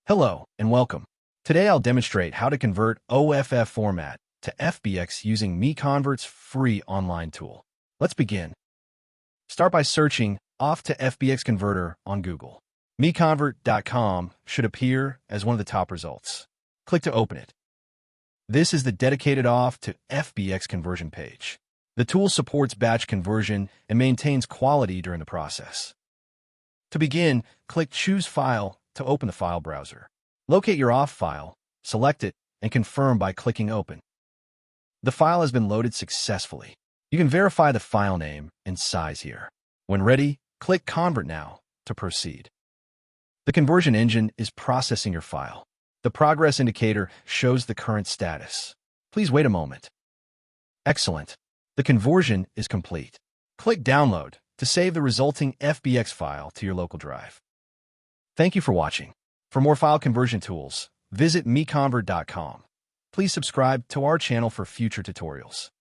Hello and welcome. Today I'll demonstrate how to convert OFF format to FBX using MiConvert's free online tool. Let's begin. Start by searching OFF to FBX converter on Google. MiConvert.com should appear as one of the top results. Click to open it. This is the dedicated OFF to FBX conversion page. The tool supports batch conversion and maintains quality during the process. To begin, click Choose File to open the file browser. Locate your OFF file, select it, and confirm by clicking Open. The file has been loaded successfully. You can verify the file name and size here. When ready, click Convert Now to proceed. The conversion engine is processing your file. The progress indicator shows the current status. Please wait a moment. Excellent. The conversion is complete. Click Download to save the resulting FBX file to your local drive. Thank you for watching. For more file conversion tools, visit MiConvert.com. Please subscribe to our channel for future tutorials.